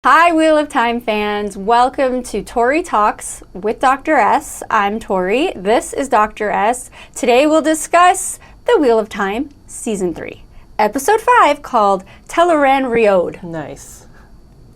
Hi, Wheel of Time fans. Welcome to Tori Talks with Dr. S. I'm Tori. This is Dr. S. Today we'll discuss The Wheel of Time Season 3, Episode 5 called Tel'aran'rhiod. Nice.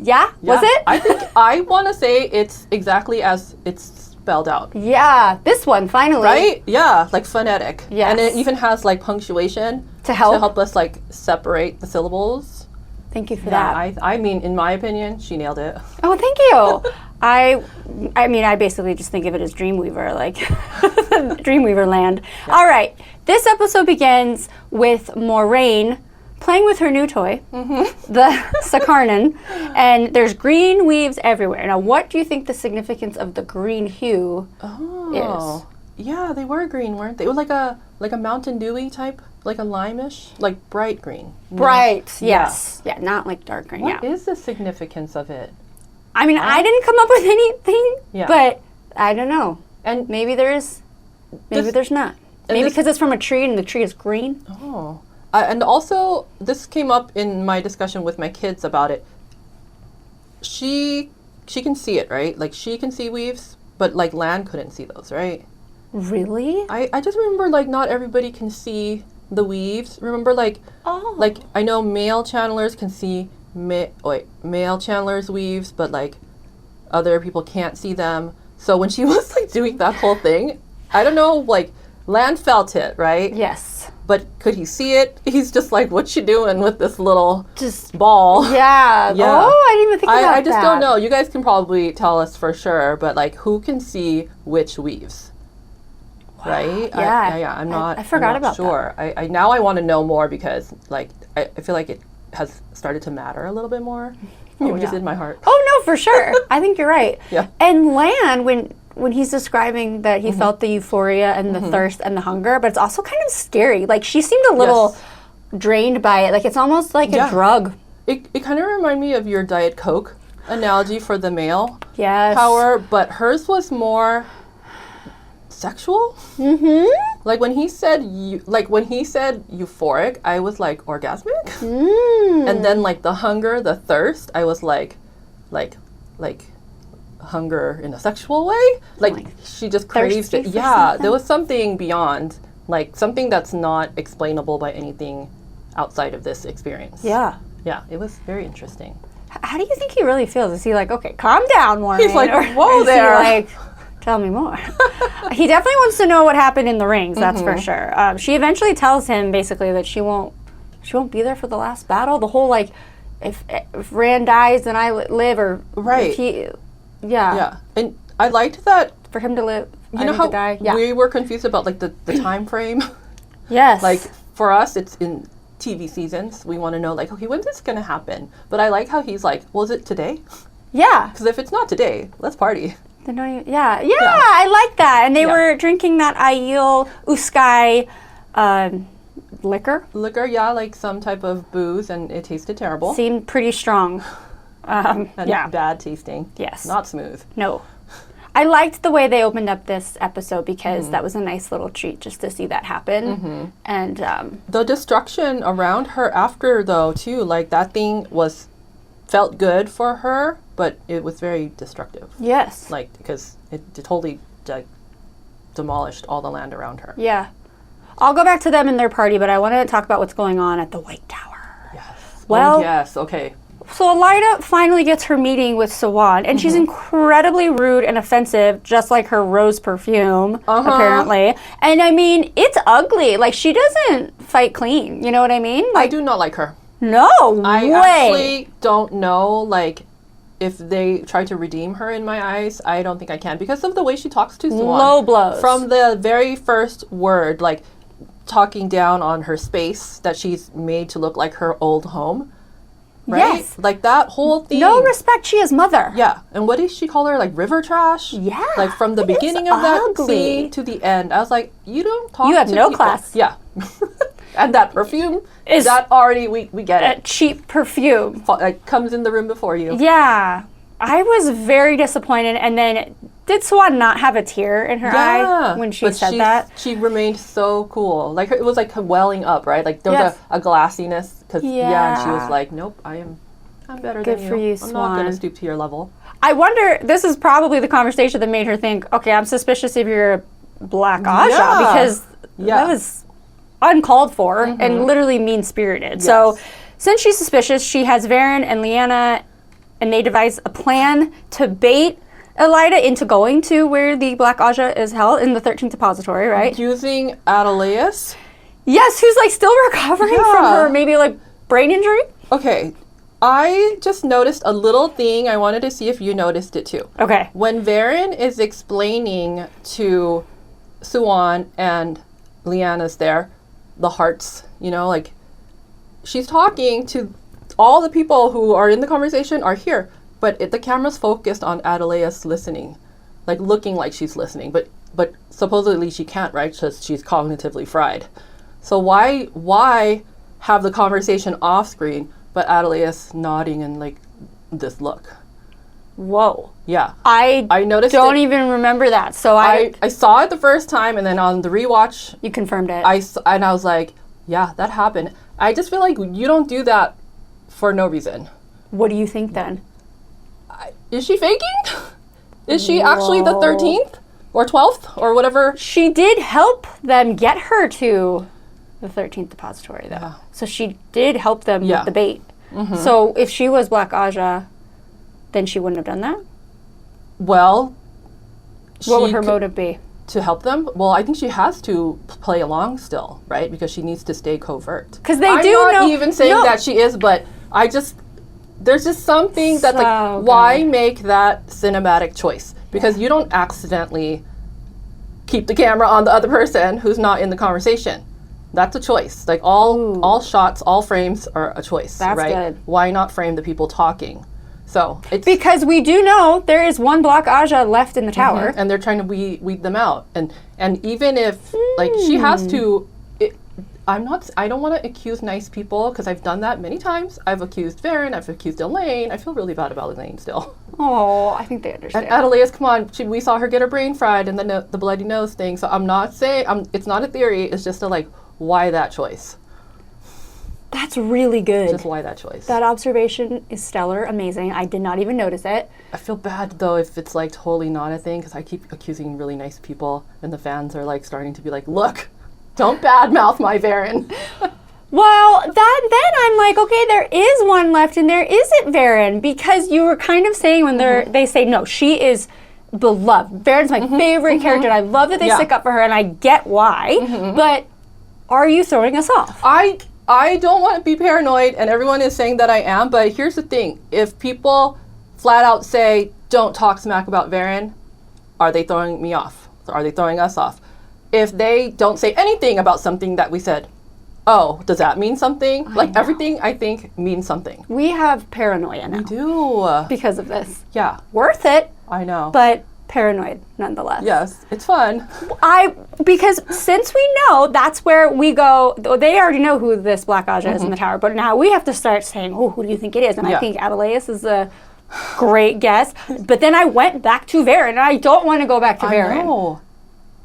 Yeah? Was it? I think I want to say it's exactly as it's spelled out. Yeah, this one, finally. Right? Yeah, like phonetic. Yes. And it even has like punctuation To help us like separate the syllables. Thank you for that. I mean, in my opinion, she nailed it. Oh, thank you. I mean, I basically just think of it as Dreamweaver, like Dreamweaver land. Yeah. All right. This episode begins with Moraine playing with her new toy, the Sakarnan, and there's green weaves everywhere. Now, what do you think the significance of the green hue is? Yeah, they were green, weren't they? It was like a Mountain Dewy type, like a lime-ish, like bright green. Bright, yes. Yeah, not like dark green. What is the significance of it? I mean, I didn't come up with anything, but I don't know. And maybe there is, maybe there's not. Maybe because it's from a tree and the tree is green. Oh. And also, this came up in my discussion with my kids about it. She can see it, right? Like, she can see weaves, but, like, Lan couldn't see those, right? Really? I just remember, like, not everybody can see the weaves. Remember, like, like, I know male channelers can see male channelers' weaves, but, like, other people can't see them. So when she was, like, doing that whole thing, I don't know, like, Lan felt it, right? Yes. But could he see it? He's just like, what's she doing with this little ball? Yeah. Oh, I didn't even think about that. I just don't know. You guys can probably tell us for sure, but, like, who can see which weaves? Wow. Right? Yeah. I'm not. I forgot I'm not about sure. that. I now I want to know more because, like, I feel like it has started to matter a little bit more, which is in my heart. Oh no, for sure. I think you're right. Yeah. And Lan, when he's describing that he felt the euphoria and the thirst and the hunger, but it's also kind of scary. Like, she seemed a little drained by it. Like, it's almost like a drug. It kind of reminded me of your Diet Coke analogy for the male power, but hers was more sexual. Like when he said euphoric, I was like orgasmic. And then like the hunger, the thirst, I was like hunger in a sexual way. Like she just craves it. Yeah, there was something beyond, like something that's not explainable by anything outside of this experience. Yeah, it was very interesting. How do you think he really feels? Is he like, okay, calm down, Maureen? He's like, whoa there. He like, tell me more. He definitely wants to know what happened in the rings. That's for sure. She eventually tells him basically that she won't be there for the last battle. The whole like, if Rand dies, then I live, or if he. Yeah, and I liked that for him to live. You know how we were confused about like the time frame. Yes, like for us, it's in TV seasons. We want to know like, okay, when's this gonna happen? But I like how he's like, well, is it today? Yeah, because if it's not today, let's party. I like that. And they were drinking that Aiel Uskai liquor. Like some type of booze, and it tasted terrible. Seemed pretty strong. Bad tasting. Yes. Not smooth. No. I liked the way they opened up this episode because that was a nice little treat just to see that happen. And the destruction around her after, though, too, like that thing felt good for her, but it was very destructive. Yes. Like, because it totally demolished all the land around her. Yeah. I'll go back to them in their party, but I want to talk about what's going on at the White Tower. Yes. Well, yes, okay. So Elida finally gets her meeting with Siwan, and she's incredibly rude and offensive, just like her rose perfume, apparently. And I mean, it's ugly. Like, she doesn't fight clean. You know what I mean? Like, I do not like her. No I way. Actually don't know, like, if they try to redeem her in my eyes. I don't think I can because of the way she talks to Siwan. Low blows. From the very first word, like, talking down on her space that she's made to look like her old home. Right? Yes. Like that whole thing. No respect, she is mother. Yeah. And what did she call her? Like river trash? Yeah. Like from the beginning of that scene to the end. I was like, you don't talk to You have no people. class. Yeah. And that perfume, that already, we get it. Cheap perfume. Like comes in the room before you. Yeah. I was very disappointed. And then, did Siwan not have a tear in her eye when she said that? She remained so cool. Like, it was like welling up, right? Like, there was a glassiness. Because, and she was like, nope, I'm I'm better Good than you. for you, I'm not going to Swan. stoop to your level. I wonder, this is probably the conversation that made her think, okay, I'm suspicious if you're a Black Aja, Yeah. because Yeah. that was uncalled for and literally mean-spirited. Yes. So since she's suspicious, she has Varen and Lyanna, and they devise a plan to bait Elida into going to where the Black Aja is held in the 13th Depository, right? Using Adeleus. Yes, who's like still recovering from Yeah. her maybe like brain injury. Okay, I just noticed a little thing. I wanted to see if you noticed it too. Okay. When Varen is explaining to Suan and Lyanna's there, the hearts, you know, like she's talking to all the people who are in the conversation are here, but the camera's focused on Adeleus listening, like looking like she's listening, but supposedly she can't, right? Because she's cognitively fried. So why have the conversation off screen, but Adeleus nodding and like this look? Whoa. Yeah. I noticed don't it. even remember that. So I saw it the first time, and then on the rewatch, you confirmed it. and I was like, yeah, that happened. I just feel like you don't do that for no reason. What do you think then? Is she faking? Is she actually the Whoa. 13th or 12th or whatever? She did help them get her to the 13th Depository, though. Yeah. So she did help them Yeah. with the bait. So if she was Black Aja, then she wouldn't have done that? Well, What would she her could- motive be? to help them? Well, I think she has to play along still, right? Because she needs to stay covert. 'Cause they I'm do not know- even saying no. that she is, but there's just something that's So like, why make that cinematic choice? Because you don't accidentally keep the camera on the other person who's not in the conversation. That's a choice. Like all shots, all frames are a choice, That's right? good. Why not frame the people talking? So it's Because we do know there is one Black Aja left in the tower. and they're trying to weed them out, and even if like she has to, I don't want to accuse nice people because I've done that many times. I've accused Varen, I've accused Elaine. I feel really bad about Elaine still. Oh, I think they And understand. Adeleus, come on, we saw her get her brain fried and then the bloody nose thing. So I'm not saying it's not a theory. It's just why that choice? That's really good. Just why that choice? That observation is stellar, amazing. I did not even notice it. I feel bad though if it's like totally not a thing because I keep accusing really nice people and the fans are like starting to be like, look, don't badmouth my Varen. Well, then I'm like, okay, there is one left, and there isn't Varen, because you were kind of saying when they say no, she is beloved. Varen's my favorite character, and I love that they stick up for her, and I get why. But are you throwing us off? I don't want to be paranoid, and everyone is saying that I am, but here's the thing. If people flat out say, don't talk smack about Varen, are they throwing me off? Are they throwing us off? If they don't say anything about something that we said, oh, does that mean something? Like everything, I think, means something. We have paranoia now We do. because of this. Yeah, Worth it, I know. but paranoid nonetheless. Yes, it's fun. Because since we know that's where we go, they already know who this Black Aja is in the tower, but now we have to start saying, oh, who do you think it is? And I think Adeleus is a great guess. But then I went back to Varen, and I don't want to go back to Varen. I know.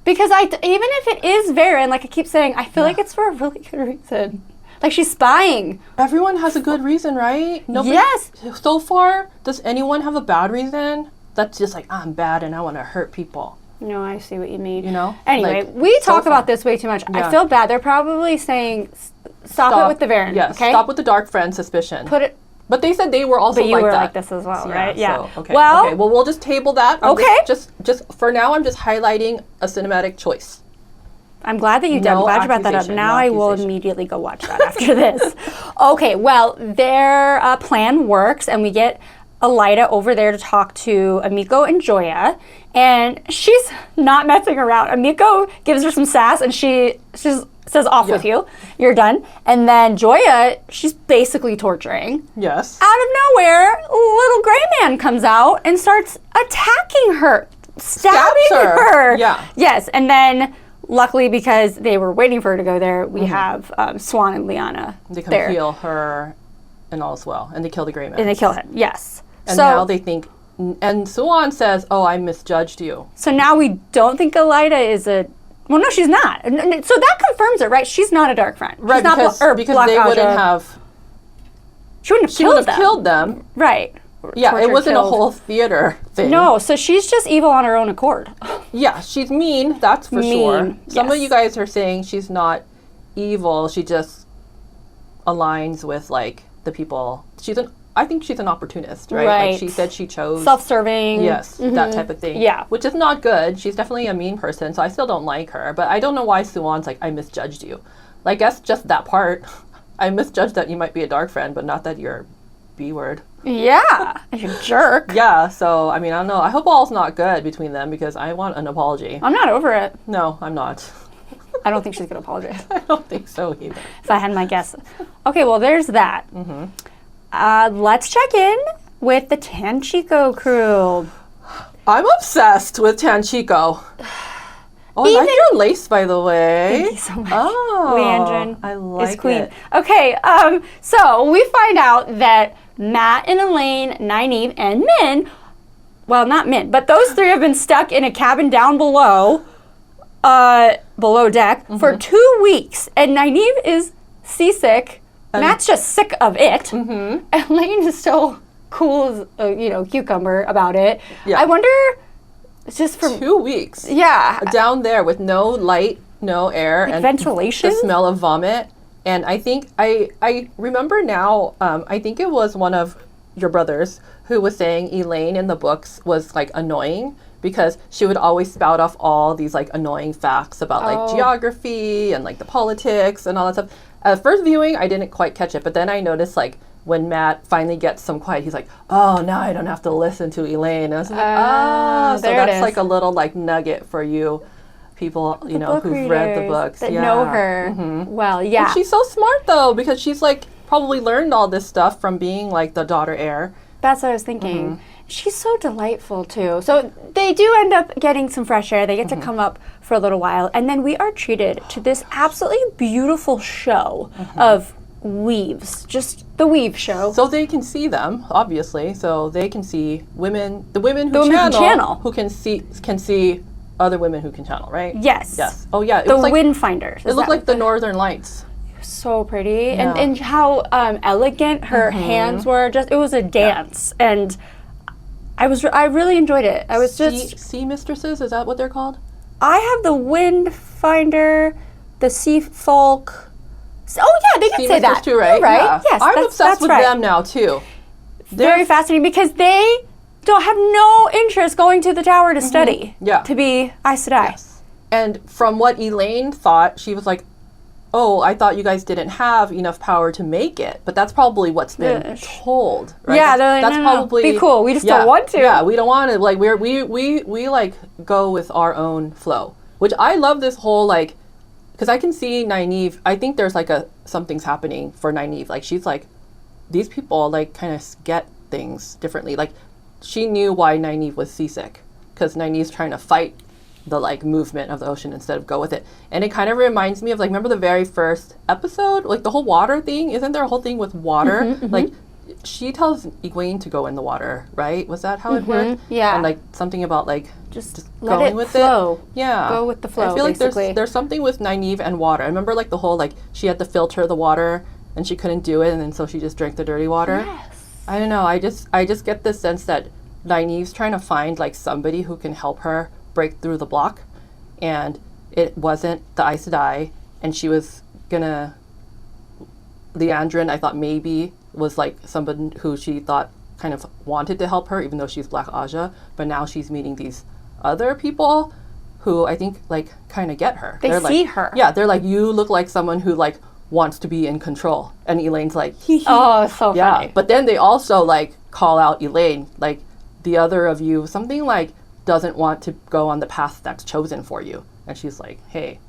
Because even if it is Varen, like I keep saying, I feel like it's for a really good reason. Like she's spying. Everyone has a good reason, right? Nobody, Yes. So far, does anyone have a bad reason? That's just like, I'm bad and I want to hurt people. No, I see what you mean. You know? Anyway, Like, we so talk far. about this way too much. Yeah. I feel bad. They're probably saying, stop it with the Varen. Yes, okay? stop with the dark friend suspicion. Put it. But they said they were also But you like were that. like this as well, right? Yeah. So, okay. Well, okay. Well, we'll just table that. Okay. Just for now, I'm just highlighting a cinematic choice. I'm glad that you did. I'm No glad you brought that up. accusation, Now no I will accusation. immediately go watch that after this. Okay, well, their plan works, and we get Elida over there to talk to Amiko and Joya, and she's not messing around. Amiko gives her some sass, and she says, off with you. You're done. And then Joya, she's basically torturing. Yes. Out of nowhere, little gray man comes out and starts attacking her, stabbing her. Yeah. Yes, and then luckily because they were waiting for her to go there, we have Swan and Lyanna They come there. heal her and all's well. And they kill the gray man. And they kill him, yes. And so, now they think, and Swan says, oh, I misjudged you. so now we don't think Elida is a, well, no, she's not. So that confirms it, right? She's not a dark friend. Right, she's not because Black they wouldn't Aja. have She wouldn't have she killed would have them. killed them. Right. Yeah, Tortured, it wasn't killed. a whole theater thing. No, so she's just evil on her own accord. Yeah, she's mean, that's for sure. Mean, Some of yes. you guys are saying she's not evil, she just aligns with like the people. I think she's an opportunist, right? Right. Like she said she chose Self-serving. Yes, that type of thing. Yeah. Which is not good. She's definitely a mean person, so I still don't like her. But I don't know why Suwon's like, I misjudged you. Like, I guess just that part. I misjudged that you might be a dark friend, but not that you're a B word. Yeah, you jerk. Yeah, so, I mean, I don't know. I hope all's not good between them because I want an apology. I'm not over it. No, I'm not. I don't think she's going to apologize, I don't think so either. if I had my guess. Okay, well, there's that. Let's check in with the Tanchico crew. I'm obsessed with Tanchico. Oh, I like your lace, by the way. Thank you so much. Oh, Leandrin I like is queen. it. Okay, so we find out that Matt and Elaine, Nynaeve, and Min, well, not Min, but those three have been stuck in a cabin down below deck for 2 weeks. And Nynaeve is seasick. Matt's just sick of it. And Elaine is so cool as a cucumber about it. Yeah. I wonder, it's just from 2 weeks. yeah. Down there with no light, no air, and ventilation? the smell of vomit. And I think I remember now. I think it was one of your brothers who was saying Elaine in the books was like annoying because she would always spout off all these like annoying facts about like geography and like the politics and all that stuff. At first viewing, I didn't quite catch it, but then I noticed like when Matt finally gets some quiet, he's like, "Oh, now I don't have to listen to Elaine." And I was like, so there it that's is. like a little like nugget for you people, who've read the readers books. that know her well. Yeah. She's so smart though, because she's like probably learned all this stuff from being like the daughter heir. That's what I was thinking. She's so delightful too. So they do end up getting some fresh air. They get to come up for a little while. And then we are treated to this absolutely beautiful show of weaves. Just the weave show. So they can see them, obviously. So they can see the women who women who channel. who can see other women who can channel, right? Yes. Yes. Oh yeah. It The was like, wind finders. it looked like the Northern Lights. so pretty. Yeah. And how elegant her hands were. Just it was a dance. And I really enjoyed it. I was just sea mistresses, is that what they're called? I have the wind finder, the sea folk. Oh yeah, they did Sea say mistress that. too, right? You're right. Yeah. Yes, I'm that's obsessed with right. them now too. Very fascinating because they don't have no interest going to the tower to study. Yeah. To be Aes Sedai. Yes. And from what Elaine thought, she was like, "Oh, I thought you guys didn't have enough power to make it." But that's probably what's been told, right? Yeah, they're like, that's no, probably be cool. We just don't want to. Yeah, we don't want to. Like we like go with our own flow, which I love. This whole like, because I can see Nynaeve. I think there's like something's happening for Nynaeve. Like she's like, these people like kind of get things differently. Like she knew why Nynaeve was seasick because Nynaeve's trying to fight the like movement of the ocean instead of go with it. And it kind of reminds me of like, remember the very first episode, like the whole water thing? Isn't there a whole thing with water? Like she tells Egwene to go in the water, right? Was that how it worked? Yeah. And like something about like Just let going it with flow. it. Yeah. Go with the flow, I feel like basically. there's something with Nynaeve and water. I remember like the whole like she had to filter the water and she couldn't do it, and then so she just drank the dirty water. Yes. I don't know. I just get this sense that Nynaeve's trying to find like somebody who can help her break through the block, and it wasn't the Aes Sedai, and she was gonna. Leandrin, I thought maybe was like somebody who she thought kind of wanted to help her, even though she's Black Aja. But now she's meeting these other people who I think like kind of get her. They like, see her. Yeah, they're like, you look like someone who like wants to be in control, and Elaine's like, hee hee. Oh, so Yeah, funny. but then they also like call out Elaine, like the other of you, something like doesn't want to go on the path that's chosen for you, and she's like, hey,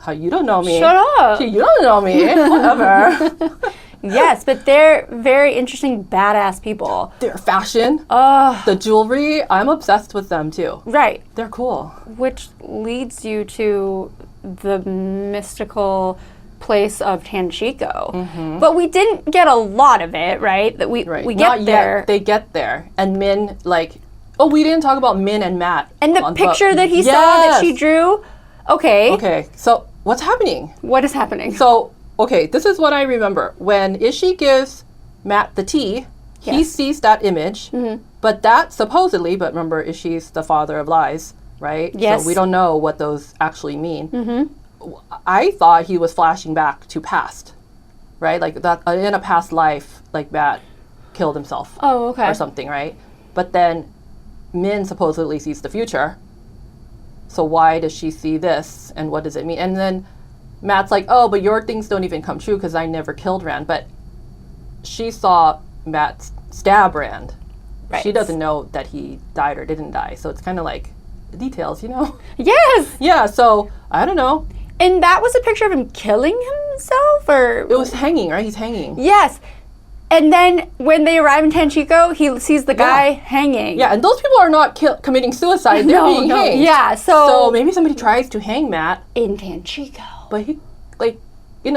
how you don't know me? Shut up. You don't know me. Whatever. Yes, but they're very interesting, badass people. Their fashion, Oh, the jewelry, I'm obsessed with them too. right. They're cool. Which leads you to the mystical place of Tanchico. But we didn't get a lot of it, right? That we Right. we Not get there. yet. They get there, and Min like. Oh, we didn't talk about Min and Matt. And the on picture that he saw that she Yes. drew. Okay. Okay, so what's happening? What is happening? So, okay, this is what I remember. When Ishi gives Matt the T, he Yes. sees that image, but that supposedly, but remember, she's the father of lies, right? Yes. So we don't know what those actually mean. I thought he was flashing back to past, right? Like that in a past life, like Matt killed himself Oh, okay. or something, right? But then Min supposedly sees the future. So why does she see this, and what does it mean? And then Matt's like, oh, but your things don't even come true because I never killed Rand. But she saw Matt stab Rand. Right. She doesn't know that he died or didn't die. So it's kind of like the details, you know? Yes. Yeah, so I don't know. And that was a picture of him killing himself, or It was hanging, right? He's hanging. yes. And then when they arrive in Tanchico, he sees the guy hanging. Yeah, and those people are not committing suicide. They're being hanged. Yeah, So maybe somebody tries to hang Matt, in Tanchico. but he, like, in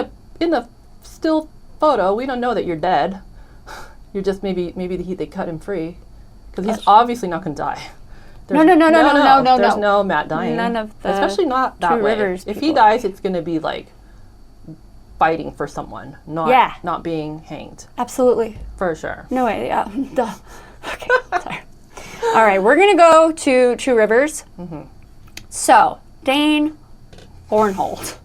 a still photo, we don't know that you're dead. You're just maybe they cut him free, because he's obviously not going to die. No. There's no Matt dying. None of the especially not that Two way. Rivers If he people. dies, it's going to be like fighting for someone, not not being hanged Absolutely. for sure. No way. Yeah. Duh. Okay. Sorry. All right. We're going to go to Two Rivers. So, Dane Bornhold.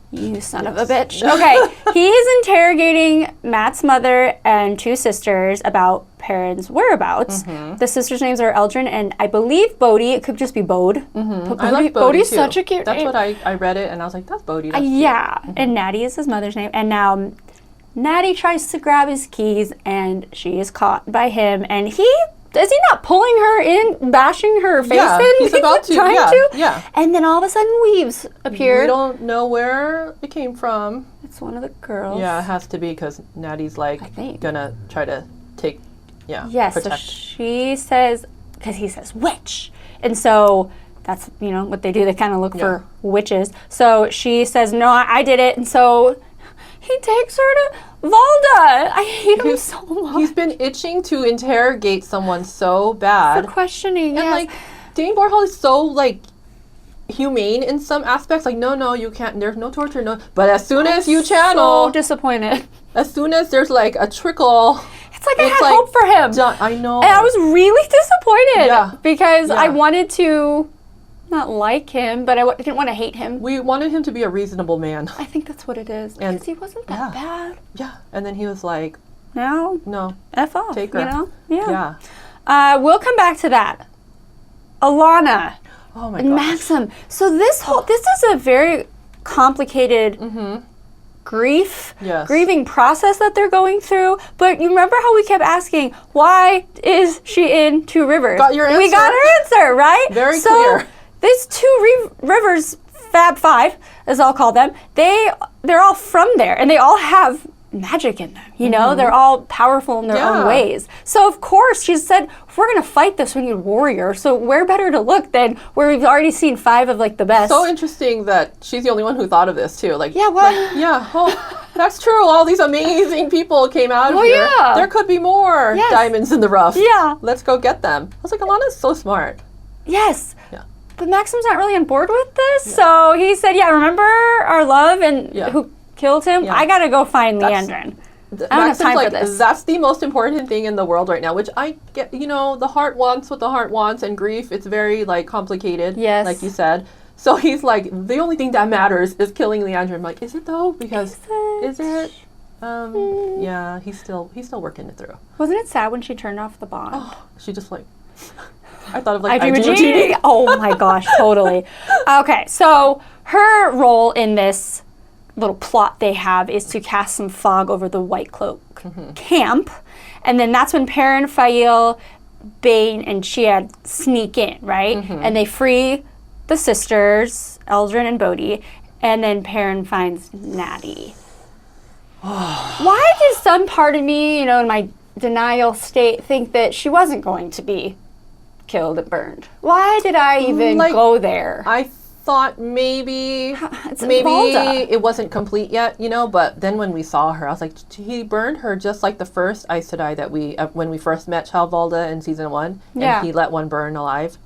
You son of a bitch. Okay. He's interrogating Matt's mother and two sisters about Perrin's whereabouts. The sisters' names are Eldrin and I believe Bodhi. It could just be Bode. I like Bodhi Bodhi's too. such a cute That's name. what I read it, and I was like, that's Bodhi. That's cute. Yeah. And Natty is his mother's name. And now Natty tries to grab his keys and she is caught by him. And is he not pulling her in, bashing her face Yeah, in? he's about to, Trying yeah, to? yeah. And then all of a sudden weaves appear. We don't know where it came from. It's one of the girls. Yeah, it has to be because Natty's like think. gonna try to take, Yes, so protect. she says, because he says witch. And so that's, what they do. They kind of look for witches. So she says, no, I did it. And so he takes her to Valda. I hate him so much. He's been itching to interrogate someone so bad. For questioning, And yes. like, Dane Bornhold is so like humane in some aspects. Like, no, you can't. There's no torture, no. But as soon as you channel, So disappointed. as soon as there's like a trickle, It's like I had hope for him. I know. And I was really disappointed. Yeah. Because I Yeah. wanted to not like him, but I didn't want to hate him. We wanted him to be a reasonable man. I think that's what it is. And- Because he wasn't that bad. Yeah, and then he was like, Now, no, F off, take her. Yeah. Yeah. We'll come back to that. Alana Oh my and gosh. Maxim. So this is a very complicated grieving process that they're going through. But you remember how we kept asking, why is she in Two Rivers? Got your We answer. got our answer, right? Very so clear. These Two Rivers, Fab Five, as I'll call them, they're all from there, and they all have magic in them. They're all powerful in their own Yeah. ways. So of course she said, if we're gonna fight this, we need a warrior. So where better to look than where we've already seen 5 of like the best. So interesting that she's the only one who thought of this too. Like, Yeah, what? That's true. All these amazing people came out of Well, here. yeah. There could be more Yes. diamonds in the rough. Yeah. Let's go get them. I was like, Alana's so smart. Yes. Yeah. But Maxim's not really on board with this. So he said, yeah, remember our love and who killed him? Yeah. I gotta go find That's- Leandrin. I don't have Maxim's time like, for this. that's the most important thing in the world right now, which I get, the heart wants what the heart wants, and grief, it's very like complicated. Yes. Like you said. So he's like, the only thing that matters is killing Leandrin. I'm like, is it though? Because is it? Yeah, he's still working it through. Wasn't it sad when she turned off the bond? She just like, I thought of like, I I dream dream of of Genie. Genie. Oh my gosh, totally. Okay, so her role in this little plot they have is to cast some fog over the White Cloak camp, and then that's when Perrin, Fael, Bane, and Chiad sneak in, right? And they free the sisters, Eldrin and Bodhi, and then Perrin finds Natty. Why did some part of me, in my denial state, think that she wasn't going to be killed and burned? Why did I even go there? I thought maybe Valda. it wasn't complete yet, but then when we saw her, I was like, he burned her just like the first Aes Sedai that when we first met Child Valda in season 1, and he let one burn alive.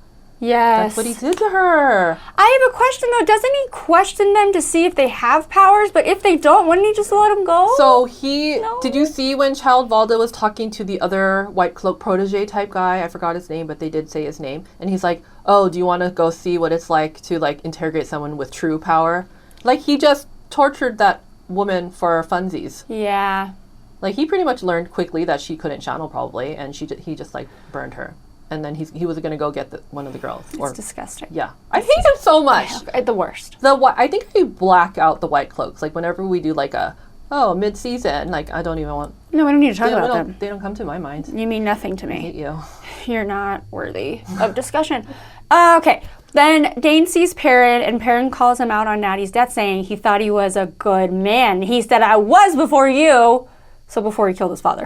Yes. That's what he did to her. I have a question though. Doesn't he question them to see if they have powers? But if they don't, wouldn't he just let them go? So did you see when Child Valda was talking to the other White Cloak protege type guy? I forgot his name, but they did say his name. And he's like, oh, do you want to go see what it's like to like interrogate someone with true power? Like he just tortured that woman for funsies. Yeah. Like he pretty much learned quickly that she couldn't channel probably, and he just like burned her. And then he was going to go get one of the girls. It's disgusting. Yeah. I hate him so much. The worst. I think I black out the White Cloaks. Like, whenever we do, like, mid-season, like, I don't even want... No, we don't need to talk about them. They don't come to my mind. You mean nothing to me. I hate you. You're not worthy of discussion. Okay. Then Dane sees Perrin, and Perrin calls him out on Natty's death, saying he thought he was a good man. He said, I was before you. So before he killed his father.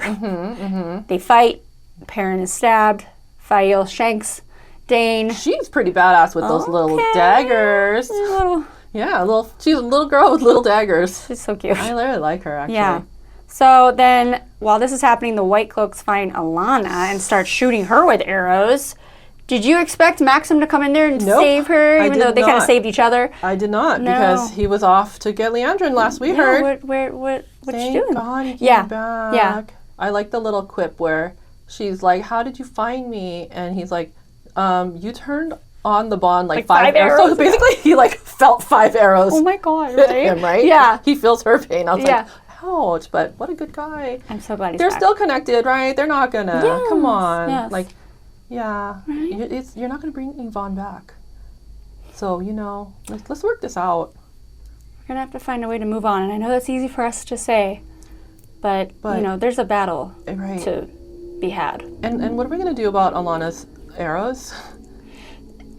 They fight. Perrin is stabbed. Aiel shanks Dane. She's pretty badass with those little daggers. She's a little girl with little daggers. She's so cute. I really like her, actually. Yeah. So then, while this is happening, the White Cloaks find Alanna and start shooting her with arrows. Did you expect Maxim to come in there and save her, even though they kind of saved each other? I did not, because he was off to get Leandrin last we heard. What's she doing? Thank God he came back. Yeah. I like the little quip where she's like, how did you find me? And he's like, you turned on the bond like 5 arrows. So basically, he like felt 5 arrows. Oh my God, right? Him, right? Yeah. He feels her pain. I was like, ouch, but what a good guy. I'm so glad he's They're back. still connected, right? They're not gonna. Yes. Come on. Yes. Like, yeah. Right? You're not gonna bring Yvonne back. So, let's work this out. We're going to have to find a way to move on. And I know that's easy for us to say, but there's a battle to be had. And what are we going to do about Alanna's arrows?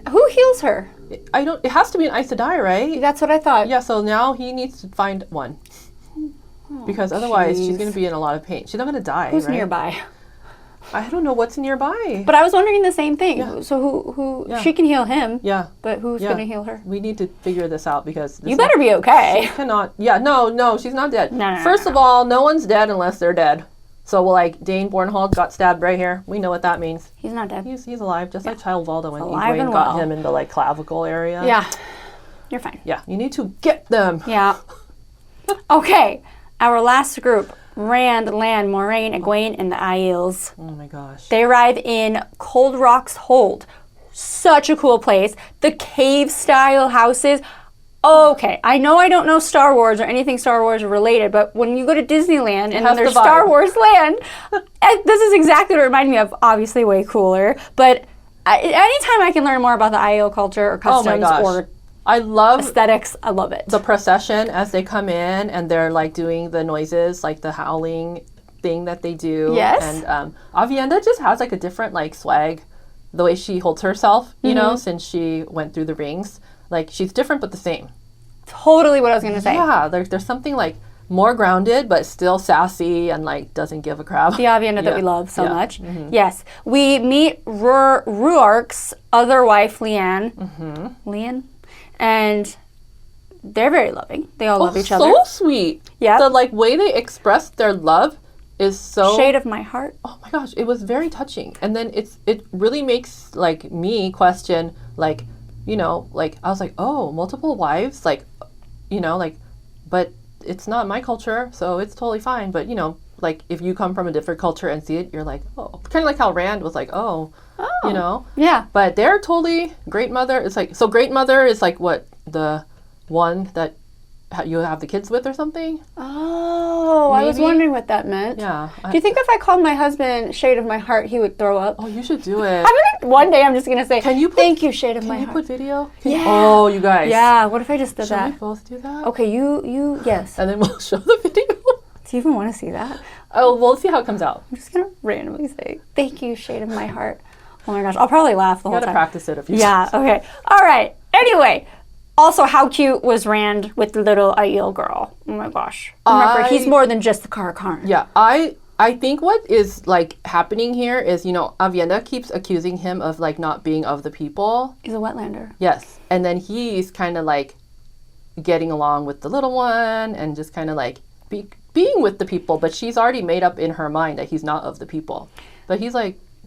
Who heals her? It has to be an Aes Sedai, right? That's what I thought. Yeah, so now he needs to find one. Because otherwise she's going to be in a lot of pain. She's not going to die, Who's right? nearby? I don't know what's nearby. But I was wondering the same thing. Yeah. So who she can heal him. Yeah. But who's going to heal her? We need to figure this out because... You better be okay. She cannot... Yeah, no, she's not dead. No, First of all, no one's dead unless they're dead. So, Dane Bornhold got stabbed right here. We know what that means. He's not dead. He's alive, just like Child Valda when Alive Egwene got him in the, clavicle area. Yeah. You're fine. Yeah, you need to get them. Yeah. Okay. Our last group, Rand, Lan, Moraine, Egwene, and the Aiels. Oh my gosh. They arrive in Cold Rock's Hold. Such a cool place. The cave-style houses. Okay, I know I don't know Star Wars or anything Star Wars related, but when you go to Disneyland and there's Star Wars land, this is exactly what it reminded me of. Obviously way cooler, but anytime I can learn more about the Aiel culture or customs or I love aesthetics, I love it. The procession as they come in and they're doing the noises, the howling thing that they do. Yes. And Avienda just has a different swag, the way she holds herself, you know, since she went through the rings. She's different but the same. Totally what I was going to say. Yeah, there's something more grounded but still sassy and doesn't give a crap. The Avienda that we love so much. Mm-hmm. Yes. We meet Ruark's other wife, Leanne. Leanne? And they're very loving. They all love each other. So sweet. Yeah. The way they express their love is so... Shade of my heart. Oh my gosh, it was very touching. And then it really makes me question I was oh, multiple wives, but it's not my culture, so it's totally fine. But if you come from a different culture and see it, you're oh, kind of like how Rand was Yeah. But they're totally Great Mother. It's so Great Mother is what, the one that you have the kids with or something? Oh, maybe? I was wondering what that meant. Yeah. Do you think if I called my husband Shade of my heart, he would throw up? Oh, you should do it. One day I'm just going to say, thank you, Shade of my heart. Can you put video? Yeah. Oh, you guys. Yeah, what if I just did that? Should we both do that? Okay, you, yes. And then we'll show the video. Do you even want to see that? Oh, we'll see how it comes out. I'm just going to randomly say, thank you, Shade of my heart. Oh my gosh, I'll probably laugh the whole time. You gotta practice it a few times. Yeah, okay. All right. Anyway, also, how cute was Rand with the little Aiel girl? Oh my gosh. Remember, he's more than just the Karakarn. Yeah, I think what is happening here is, Avienda keeps accusing him of not being of the people. He's a wetlander. Yes. And then he's kind of getting along with the little one and just kind of being with the people, but she's already made up in her mind that he's not of the people. But he's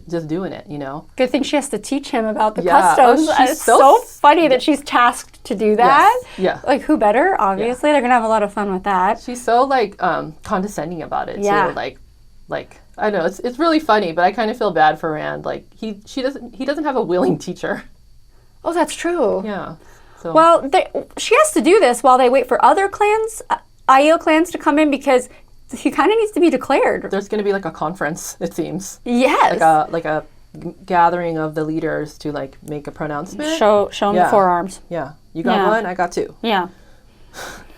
just doing it, you know? Good thing she has to teach him about the Yeah. customs. Oh, she's It's so funny that she's tasked to do that. Yes. Yeah. Like, who better? Obviously, they're gonna have a lot of fun with that. She's so like condescending about it Yeah. too. Like I know it's really funny, but I kind of feel bad for Rand. Like he doesn't have a willing teacher. Oh, that's true. Yeah. So Well, she has to do this while they wait for other clans, Aiel clans, to come in because he kind of needs to be declared. there's going to be like a conference, it seems. Yes. Like a gathering of the leaders to like make a pronouncement. Show them the forearms. Yeah. You got Yeah. one, I got two. Yeah.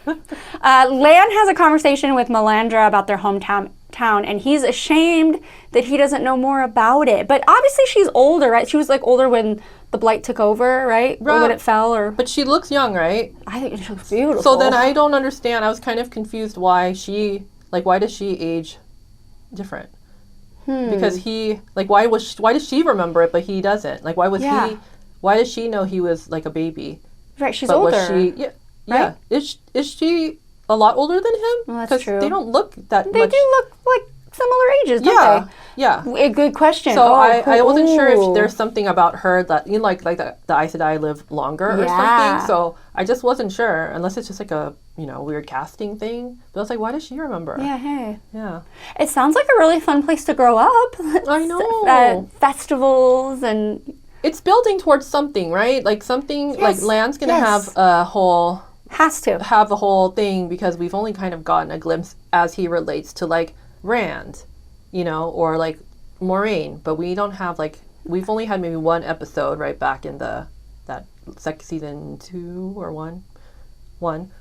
Lan has a conversation with Melandra about their hometown, and he's ashamed that he doesn't know more about it. But obviously she's older, right? She was like older when the blight took over, right? Or when it fell, or... But she looks young, right? I think she looks beautiful. So then I don't understand. I was kind of confused why does she age different? Because why does she remember it but he doesn't? Like why does she know he was like a baby? Right, she's But older. was she yeah. Right? Is she a lot older than him? Well, that's true. They don't look that They much. do look like similar ages, don't Yeah. Yeah. they? A good question. So I wasn't sure if Ooh. there's something about her that like the Aes Sedai live longer or Yeah. something. So I just wasn't sure unless it's just like a weird casting thing. But I was like, why does she remember? Yeah, hey. Yeah. It sounds like a really fun place to grow up. I know. Festivals and... It's building towards something, right? Like something like Lan's gonna yes. have a whole thing because we've only kind of gotten a glimpse as he relates to like Rand, or like Moraine, but we don't have we've only had maybe one episode right back in that season 2 or 1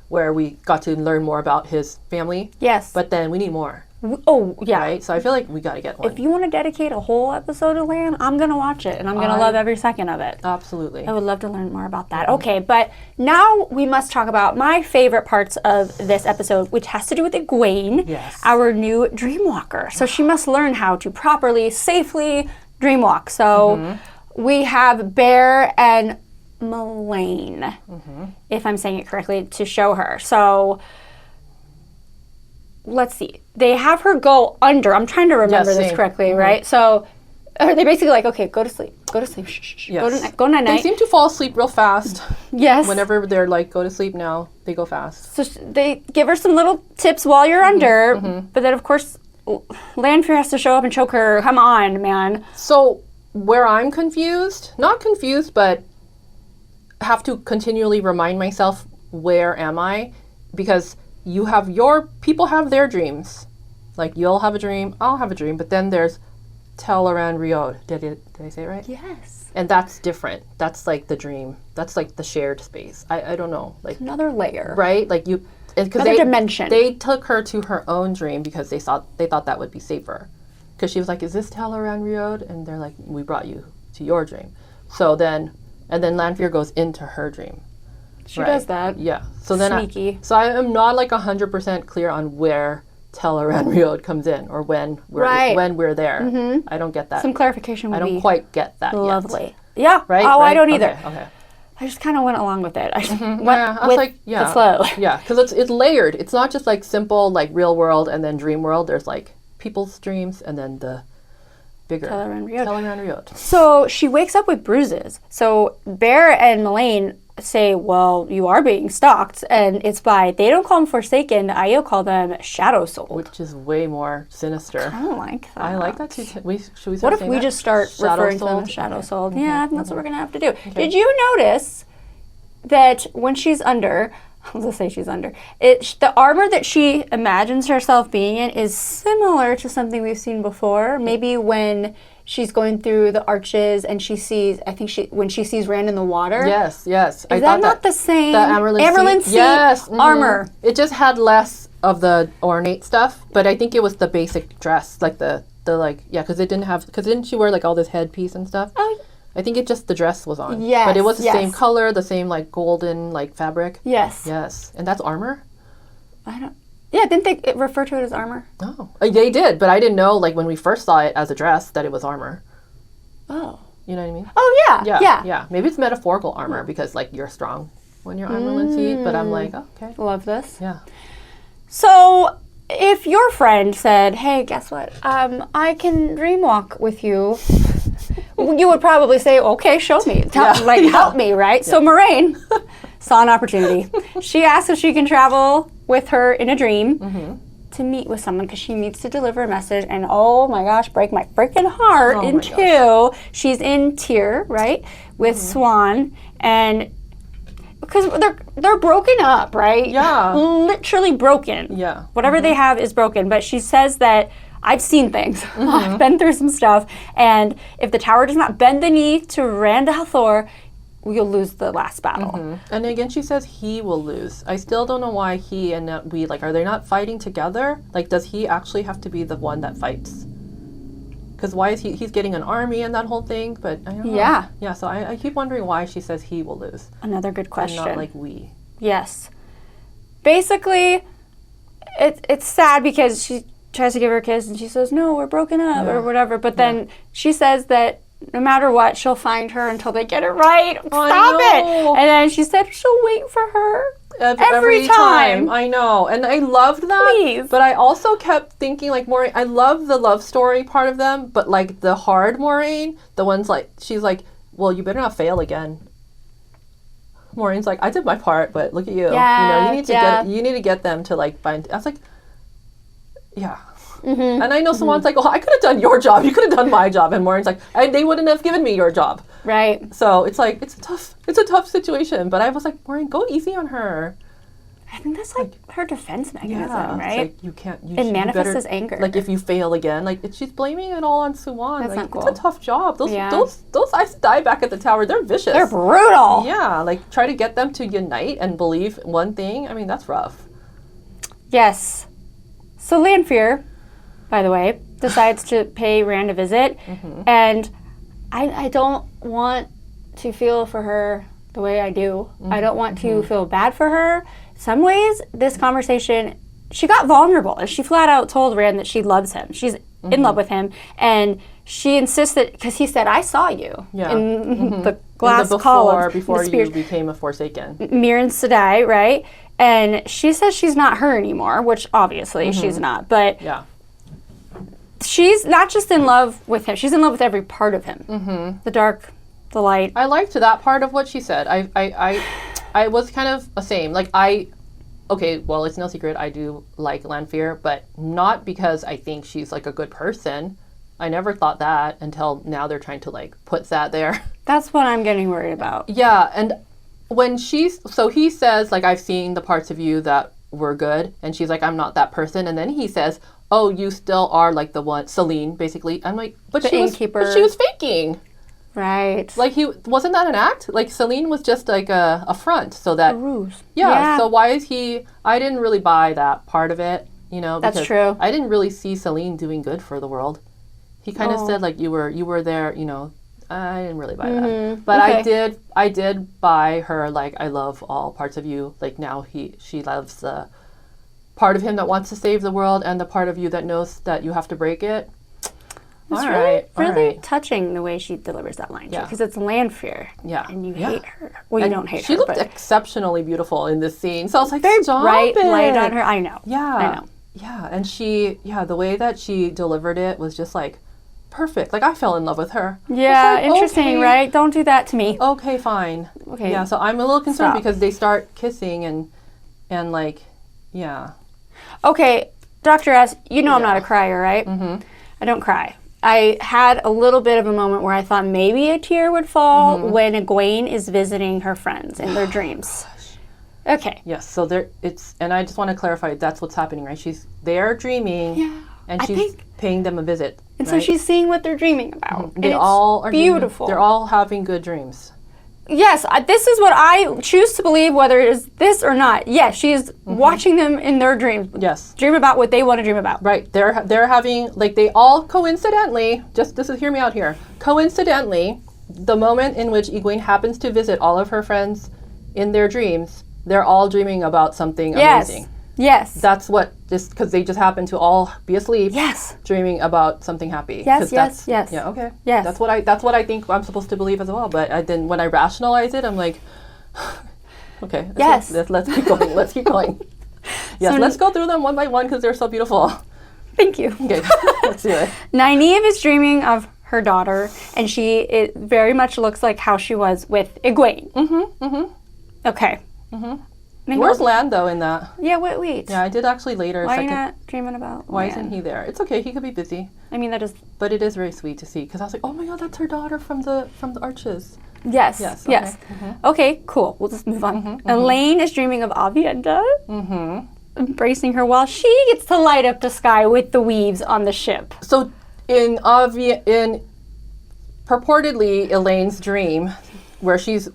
where we got to learn more about his family. Yes. But then we need more. Oh, yeah. Right? So I feel like we got to get one. If you want to dedicate a whole episode to Lan, I'm going to watch it, and I'm going to love every second of it. Absolutely. I would love to learn more about that. Okay, but now we must talk about my favorite parts of this episode, which has to do with Egwene, our new dreamwalker. So she must learn how to properly, safely dreamwalk. So we have Bear and Melaine, if I'm saying it correctly, to show her. So let's see. They have her go under. I'm trying to remember this correctly, right? So are they basically like, okay, go to sleep. Go to sleep. Shh, shh, shh. Yes. Go night-night. They seem to fall asleep real fast. Yes. Whenever they're like, go to sleep now, they go fast. So they give her some little tips while you're under, but then of course Lanfear has to show up and choke her. Come on, man. So where I'm confused, not confused, but have to continually remind myself, where am I? Because people have their dreams. Like you'll have a dream, I'll have a dream, but then there's Tel'aran'rhiod. Did I say it right? Yes. And that's different. That's like the dream. That's like the shared space. I don't know. Like Another layer. right? Like Another dimension. They took her to her own dream because they thought that would be safer. Because she was like, "Is this Tel'aran'rhiod?" And they're like, "We brought you to your dream." So then Lanfear goes into her dream. She does that. Yeah. So then Sneaky. I am not like 100% clear on where Tel'aran'rhiod comes in or when we're there. I don't get that. Some clarification would be I don't quite get that lovely. Yet. Yeah. Right? Oh, right? I don't either. Okay. I just kind of went along with it. I just went I was with like, the flow. Yeah, because it's layered. It's not just like simple like real world and then dream world. There's like people's dreams and then the bigger Tel'aran'rhiod. So she wakes up with bruises. So Bear and Melaine say, well, you are being stalked, and it's they don't call them Forsaken, Aiel call them Shadow Souled. Which is way more sinister. I don't like that. I like that too. Should we start What if saying we that? just start referring to them as Shadow Souled? Yeah, I think that's what we're going to have to do. Okay. Did you notice that when she's under, I was going to say she's under, the armor that she imagines herself being in is similar to something we've seen before. Maybe when she's going through the arches and she sees, when she sees Rand in the water. Yes. Is that not the same? The Amberlin Sea armor. It just had less of the ornate stuff, but I think it was the basic dress, like because didn't she wear like all this headpiece and stuff? Oh, I think the dress was on. Yes. But it was the same color, the same like golden like fabric. Yes. Yes. And that's armor? Yeah, didn't they refer to it as armor? Oh. They did, but I didn't know like when we first saw it as a dress that it was armor. Oh. You know what I mean? Oh, yeah. Yeah. Maybe it's metaphorical armor because like you're strong when you're Amberlin Sea, but I'm like, oh, okay. Love this. Yeah. So if your friend said, hey, guess what? I can dreamwalk with you you would probably say, okay, show me. Help me, right? So Moraine saw an opportunity. She asks if she can travel with her in a dream to meet with someone because she needs to deliver a message. And oh my gosh, break my freaking heart in two. She's in Tyr, right, with Swan, and because they're broken up, right? Yeah. Literally broken. Yeah. Whatever they have is broken. But she says that I've seen things. I've been through some stuff. And if the tower does not bend the knee to Rand al'Thor, we'll lose the last battle. And again, she says he will lose. I still don't know why he and we, like, are they not fighting together? Like, does he actually have to be the one that fights? Because why is he's getting an army and that whole thing? But I don't know. Yeah. Yeah, so I keep wondering why she says he will lose. Another good question. And not like we. Yes. Basically, it's sad because she tries to give her a kiss and she says, no, we're broken up or whatever. But then she says that no matter what, she'll find her until they get it right. Stop it. And then she said she'll wait for her every time. I know. And I loved that. Please. But I also kept thinking, like, Moraine, I love the love story part of them, but, like, the hard Moraine, the ones, like, she's like, well, you better not fail again. Maureen's like, I did my part, but look at you. Yeah, you need to get them to, like, bind. I was like, yeah. And I know someone's like, oh, I could have done your job. You could have done my job. And Maureen's like, they wouldn't have given me your job. Right. So it's like, it's a tough situation. But I was like, Maureen, go easy on her. I think that's like her defense mechanism, right? It's like, you can't. It manifests as anger. Like, if you fail again, like, she's blaming it all on Suwan. That's like, not cool. It's a tough job. Those Aes Sedai back at the tower, they're vicious. They're brutal. Yeah, like, try to get them to unite and believe one thing. I mean, that's rough. Yes. So Lanfear, by the way, decides to pay Rand a visit, and I don't want to feel for her the way I do. I don't want to feel bad for her. Some ways, this conversation, she got vulnerable, and she flat out told Rand that she loves him. She's in love with him, and she insists that, because he said, I saw you in the glass column. Before you became a Forsaken. Mirren Sedai, right? And she says she's not her anymore, which obviously she's not, but she's not just in love with him, she's in love with every part of him. The dark, the light. I liked that part of what she said. I was kind of the same. Like, okay, well, it's no secret, I do like Lanfear, but not because I think she's, like, a good person. I never thought that until now they're trying to, like, put that there. That's what I'm getting worried about. Yeah, and when he says, like, I've seen the parts of you that were good, and she's like, I'm not that person, and then he says, oh, you still are, like, the one, Celine, basically. I'm like, but she was faking. Right. Like, wasn't that an act? Like, Celine was just, like, a front, so that... A ruse. Yeah, so why is he... I didn't really buy that part of it, you know? That's true. I didn't really see Celine doing good for the world. He kind of said, like, you were there, you know... I didn't really buy that. But I did buy her, like, I love all parts of you. Like, now she loves the part of him that wants to save the world and the part of you that knows that you have to break it. It's really touching the way she delivers that line, because it's Lanfear. Yeah. And you hate her. Well, you don't hate her, she looked exceptionally beautiful in this scene. So I was like, very bright light on her. I know. Yeah. I know. Yeah. And the way that she delivered it was just, like, perfect. Like, I fell in love with her. Yeah, like, interesting, right? Don't do that to me. Okay, fine. Okay. Yeah, so I'm a little concerned because they start kissing and like, yeah. Okay, Dr. S, you know I'm not a crier, right? I don't cry. I had a little bit of a moment where I thought maybe a tear would fall when Egwene is visiting her friends in their dreams. Okay. Yes, so and I just want to clarify, that's what's happening, right? They're dreaming, and she's paying them a visit. And so she's seeing what they're dreaming about. They all are beautiful. They're all having good dreams. Yes, this is what I choose to believe, whether it is this or not. Yes, she is watching them in their dreams. Yes. Dream about what they want to dream about. Right. They're having, like, they all coincidentally, hear me out here. Coincidentally, the moment in which Egwene happens to visit all of her friends in their dreams, they're all dreaming about something amazing. Yes. That's what, just because they just happen to all be asleep. Yes. Dreaming about something happy. Yes. Yeah, okay. Yes. That's what I think I'm supposed to believe as well. But when I rationalize it, I'm like, okay. Let's keep going. Let's keep going. Yes, let's go through them one by one because they're so beautiful. Thank you. Okay, let's do it. Nynaeve is dreaming of her daughter, and it very much looks like how she was with Egwene. Okay. Where's Lan, though, in that? Yeah, wait. Yeah, I did actually later. Why are you not dreaming about Why Lan? isn't he there? It's okay. He could be busy. I mean, that is... But it is very sweet to see, because I was like, oh my god, that's her daughter from the Arches. Yes. Okay. Okay, cool. We'll just move on. Elaine is dreaming of Avienda, embracing her while she gets to light up the sky with the weaves on the ship. So in purportedly Elaine's dream, where she's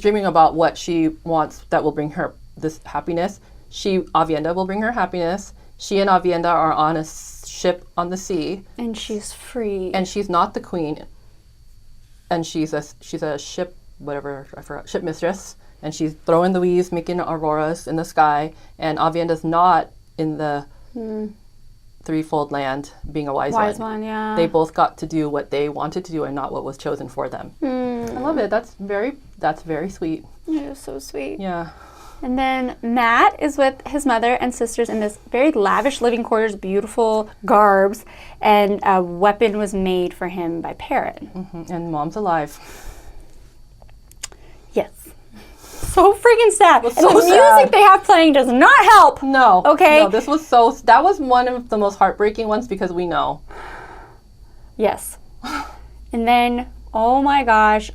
dreaming about what she wants that will bring her this happiness. Avienda will bring her happiness. She and Avienda are on a ship on the sea. And she's free. And she's not the queen. And she's a ship, whatever, I forgot, ship mistress. And she's throwing the weaves, making auroras in the sky. And Avienda's not in the threefold land, being a wise one. Wise one, yeah. They both got to do what they wanted to do and not what was chosen for them. I love it. That's very sweet. It was so sweet. Yeah. And then Matt is with his mother and sisters in this very lavish living quarters, beautiful garbs, and a weapon was made for him by Perrin. And Mom's alive. Yes. So freaking sad. And so the music sad. they have playing does not help. No. Okay. No, that was one of the most heartbreaking ones because we know. Yes. And then, oh my gosh,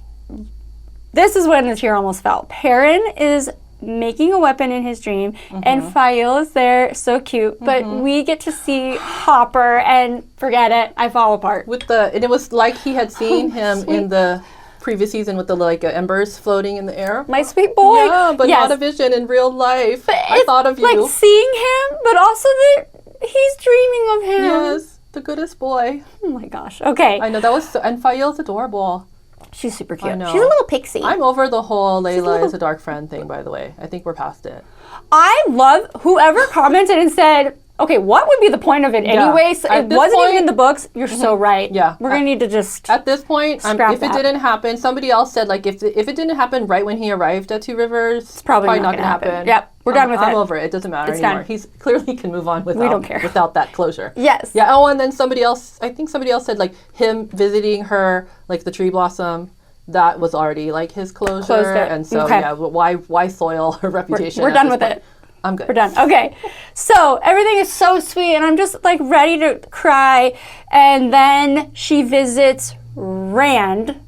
this is when the tear almost fell. Perrin is making a weapon in his dream, and Aiel is there, so cute, but we get to see Hopper, and forget it, I fall apart. And it was like he had seen him in the previous season with the embers floating in the air. My sweet boy. Yeah, but yes. not a vision in real life. But I thought of you. Like seeing him, but also that he's dreaming of him. Yes, the goodest boy. Oh my gosh. Okay. I know, and Aiel's adorable. She's super cute. I know. She's a little pixie. I'm over the whole Layla is a dark friend thing, by the way. I think we're past it. I love whoever commented and said, okay, what would be the point of it anyway? So it wasn't even in the books. You're so right. Yeah. We're going to need to just At this point, if that. it didn't happen, somebody else said, like, if it didn't happen right when he arrived at Two Rivers, it's probably not not going to happen. Yep. We're done with it. I'm over it. It doesn't matter anymore. Done. He's clearly can move on We don't care. without that closure. Yes. Yeah. Oh, and then I think somebody else said, like, him visiting her, like, the tree blossom, that was already, like, his closure. Closed it. And so, Okay. yeah, why soil her reputation? We're done with it. I'm good. We're done. Okay. So everything is so sweet, and I'm just like ready to cry. And then she visits Rand.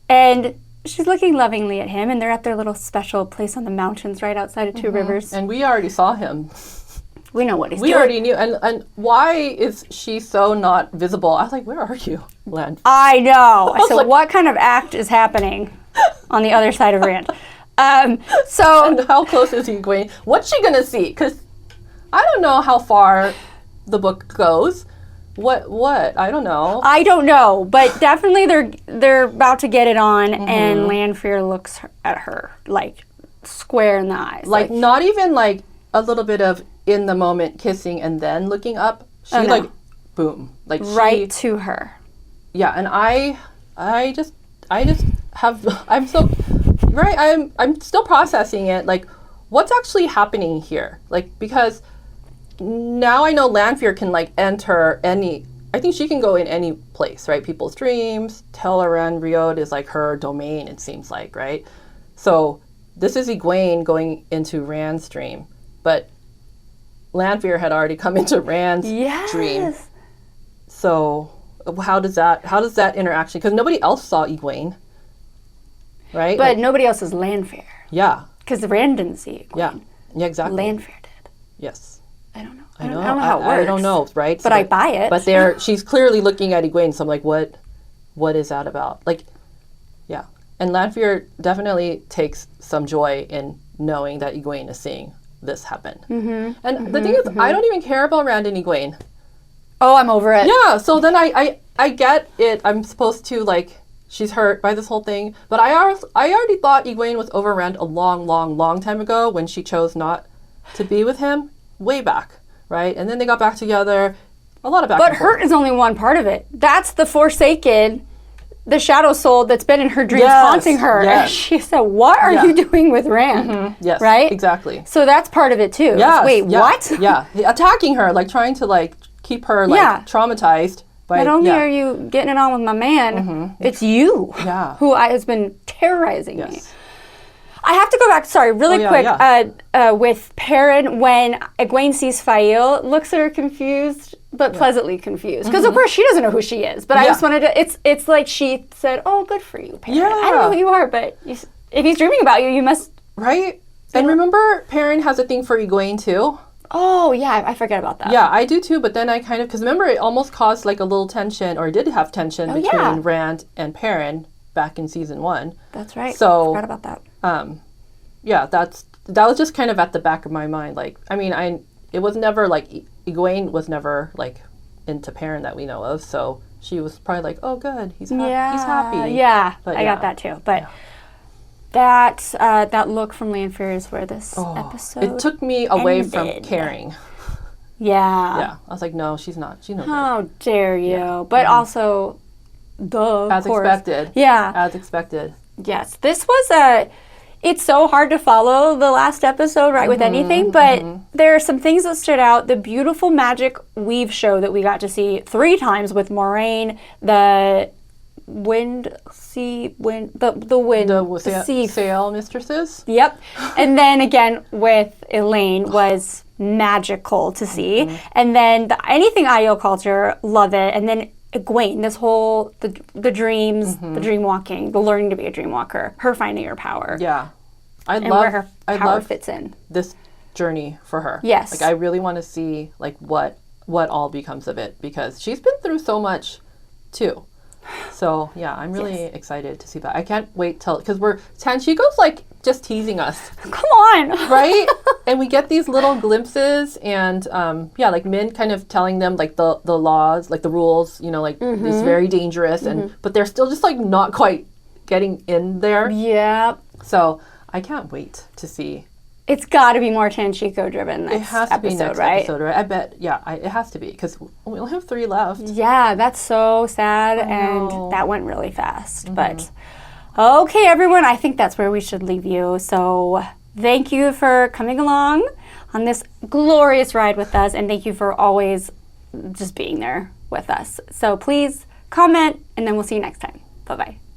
And she's looking lovingly at him, and they're at their little special place on the mountains right outside of Two Rivers. And we already saw him. We know what he's We doing. already knew. And why is she so not visible? I was like, where are you, Len? I know. I said, like- what kind of act is happening on the other side of Rand? So And how close is Egwene? What's she gonna see? Because I don't know how far the book goes. What? I don't know. I don't know, but definitely they're about to get it on, and Lanfear looks at her like square in the eyes, Like not even like a little bit of in the moment kissing and then looking up. She no. like boom, like right to her. Yeah, and I just have I'm still processing it. Like, what's actually happening here? Like, because now I know Lanfear can like enter any. I think she can go in any place, right? People's dreams. Tel'aran'rhiod is like her domain. It seems like, right? So this is Egwene going into Rand's dream, but Lanfear had already come into Rand's dream. So how does that interaction? Because nobody else saw Egwene, right? But nobody else is Lanfear. Yeah. Because Rand didn't see Egwene. Yeah, exactly. Lanfear did. Yes. I don't know. I don't know how it works. I don't know, right? But I buy it. But she's clearly looking at Egwene, so I'm like, what is that about? Like, yeah. And Lanfear definitely takes some joy in knowing that Egwene is seeing this happen. And the thing is, I don't even care about Rand and Egwene. Oh, I'm over it. Yeah, so then I get it. I'm supposed to, like, she's hurt by this whole thing. But I already thought Egwene was over Rand a long, long, long time ago when she chose not to be with him. Way back, right? And then they got back together. A lot of back But and forth. hurt is only one part of it. That's the Forsaken, the shadow soul that's been in her dreams Yes, haunting her. yes. And she said, what are you doing with Rand? Yes, Right? exactly. So that's part of it too. Yes, Wait, yeah, what? Yeah, attacking her, like trying to like keep her like traumatized Not only are you getting it on with my man, it's you who has been terrorizing me. I have to go back, sorry, really quick, with Perrin when Egwene sees Fael, looks at her confused, but pleasantly confused. Because, of course, she doesn't know who she is. But I just wanted to, it's like she said, oh, good for you, Perrin. I don't know who you are, but if he's dreaming about you, you must... Right? And remember, Perrin has a thing for Egwene, too? Oh, yeah, I forget about that. Yeah, I do, too. But then I kind of, because remember, it almost caused like a little tension, or it did have tension between Rand and Perrin back in season 1. That's right. So, I forgot about that. Yeah, that was just kind of at the back of my mind. Like, I mean, it was never like Egwene was never like into Perrin that we know of, so she was probably like, oh, good, he's happy. Yeah, but I got that too. But that look from Lanfear is where this episode it took me away from caring. Yeah, I was like, no, she's not. She's no good. How dare you? But also, as expected. Yeah, as expected. Yes, this was it's so hard to follow the last episode, right, with anything, but there are some things that stood out. The beautiful magic weave show that we got to see 3 times with Moraine, the sea sail mistresses. Yep. And then again with Elaine was magical to see. And then anything Aiel culture, love it. And then Egwene, this whole, the dreams, the dream walking, the learning to be a dream walker, her finding her power. Yeah. I love where her power fits in. This journey for her. Yes. Like, I really want to see, like, what all becomes of it, because she's been through so much, too. So, yeah, I'm really excited to see that. I can't wait till, because Tanchico's, like, just teasing us. Come on! Right? And we get these little glimpses, and, like, Min kind of telling them, like, the laws, like, the rules, you know, like, it's very dangerous, but they're still just, like, not quite getting in there. Yeah. So, I can't wait to see. It's got to be more Tanchico driven next episode, It has to be next episode, right? I bet, it has to be, because we only have 3 left. Yeah, that's so sad, and that went really fast. But, okay, everyone, I think that's where we should leave you. So, thank you for coming along on this glorious ride with us, and thank you for always just being there with us. So, please comment, and then we'll see you next time. Bye-bye.